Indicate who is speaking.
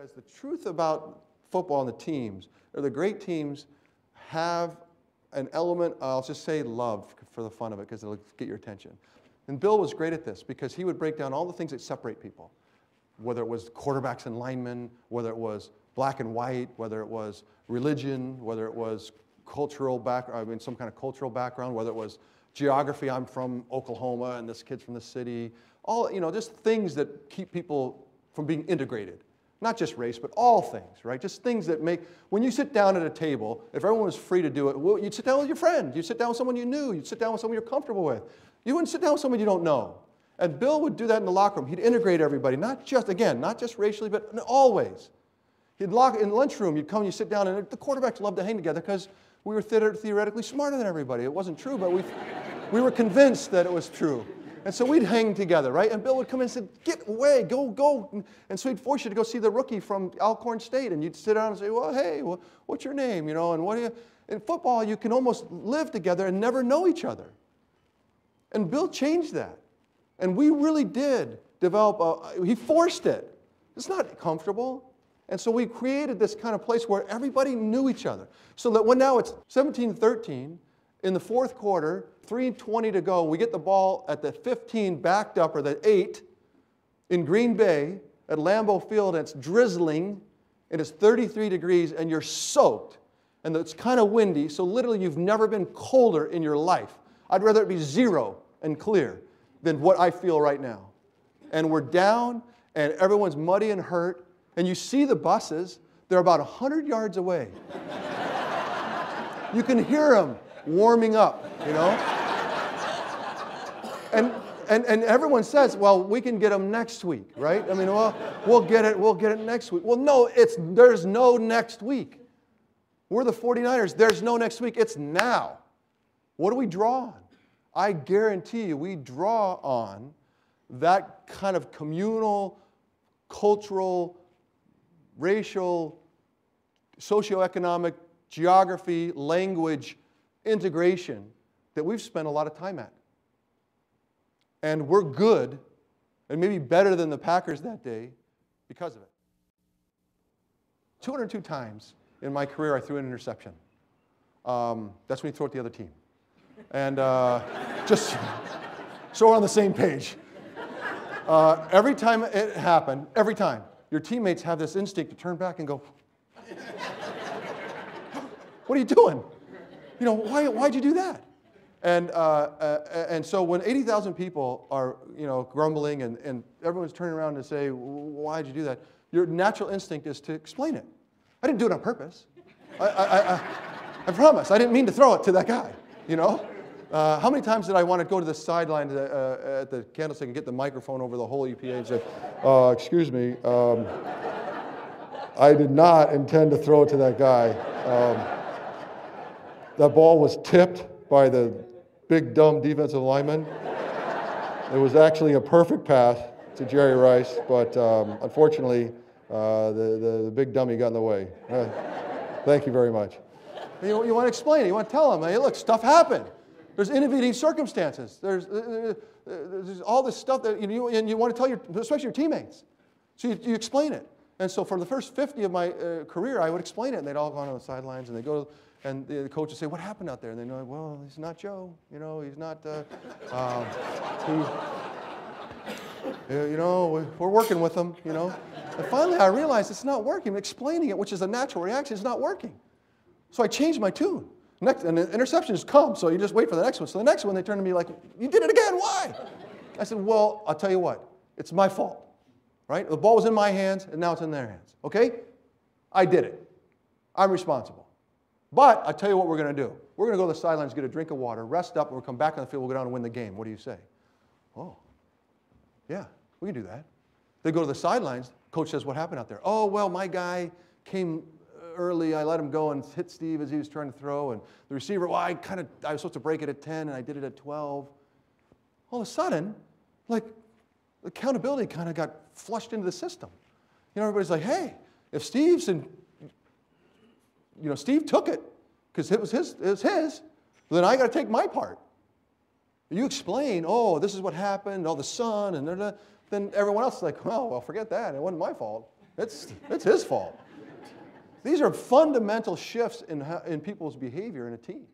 Speaker 1: Because the truth about football and the teams, or the great teams, have an element, I'll just say love for the fun of it, because it'll get your attention. And Bill was great at this, because he would break down all the things that separate people, whether it was quarterbacks and linemen, whether it was black and white, whether it was religion, whether it was cultural some kind of cultural background, whether it was geography, I'm from Oklahoma and this kid's from the city, all, just things that keep people from being integrated. Not just race, but all things, right? Just things that make, when you sit down at a table, if everyone was free to do it, well, you'd sit down with your friend, you'd sit down with someone you knew, you'd sit down with someone you're comfortable with. You wouldn't sit down with someone you don't know. And Bill would do that in the locker room. He'd integrate everybody, not just racially, but in all ways. He'd lock in the lunchroom, you'd come and you sit down, and the quarterbacks loved to hang together because we were theoretically smarter than everybody. It wasn't true, but we were convinced that it was true. And so we'd hang together, right? And Bill would come in and say, get away, go. And so he'd force you to go see the rookie from Alcorn State. And you'd sit down and say, well, hey, what's your name? And what do you... In football, you can almost live together and never know each other. And Bill changed that. And we really did develop, he forced it. It's not comfortable. And so we created this kind of place where everybody knew each other. So that when now it's 17-13, in the fourth quarter, 3:20 to go, we get the ball at the 15 backed up, or the 8, in Green Bay at Lambeau Field, and it's drizzling, and it's 33 degrees, and you're soaked, and it's kind of windy, so literally you've never been colder in your life. I'd rather it be 0 and clear than what I feel right now. And we're down, and everyone's muddy and hurt, and you see the buses, they're about 100 yards away. You can hear them warming up, And everyone says, well, we can get them next week, right? I mean, well, we'll get it next week. Well, no, there's no next week. We're the 49ers. There's no next week. It's now. What do we draw on? I guarantee you we draw on that kind of communal, cultural, racial, socioeconomic, geography, language, integration that we've spent a lot of time at. And we're good, and maybe better than the Packers that day because of it. 202 times in my career I threw an interception. That's when you throw it to the other team. And just so we're on the same page. Every time it happened, every time, your teammates have this instinct to turn back and go, what are you doing? Why'd you do that? And so when 80,000 people are, grumbling and everyone's turning around to say, why'd you do that? Your natural instinct is to explain it. I didn't do it on purpose. I promise. I didn't mean to throw it to that guy, How many times did I want to go to the sideline at the Candlestick and get the microphone over the whole EPA and say, excuse me, I did not intend to throw it to that guy. That ball was tipped by the big, dumb defensive lineman. It was actually a perfect pass to Jerry Rice, but unfortunately, the big dummy got in the way. Thank you very much. You want to explain it. You want to tell them, hey, look, stuff happened. There's intervening circumstances. There's all this stuff that and you want to tell especially your teammates. So you explain it. And so for the first 50 of my career, I would explain it, and they'd all go on the sidelines, and they go. And the coach would say, what happened out there? And they know, well, he's not Joe. He's not, we're working with him, And finally I realized it's not working. Explaining it, which is a natural reaction, is not working. So I changed my tune. And the interceptions come, so you just wait for the next one. So the next one, they turn to me like, you did it again, why? I said, well, I'll tell you what. It's my fault, right? The ball was in my hands, and now it's in their hands, okay? I did it. I'm responsible. But I'll tell you what we're going to do. We're going to go to the sidelines, get a drink of water, rest up, and we'll come back on the field, we'll go down and win the game. What do you say? Oh, yeah, we can do that. They go to the sidelines. Coach says, what happened out there? Oh, well, my guy came early. I let him go and hit Steve as he was trying to throw. And the receiver, well, I was supposed to break it at 10, and I did it at 12. All of a sudden, accountability kind of got flushed into the system. Everybody's like, hey, if Steve's in... Steve took it because it was his. Then I got to take my part. You explain, this is what happened, the sun, and then everyone else is like, well, forget that. It wasn't my fault. It's his fault. These are fundamental shifts in people's behavior in a team.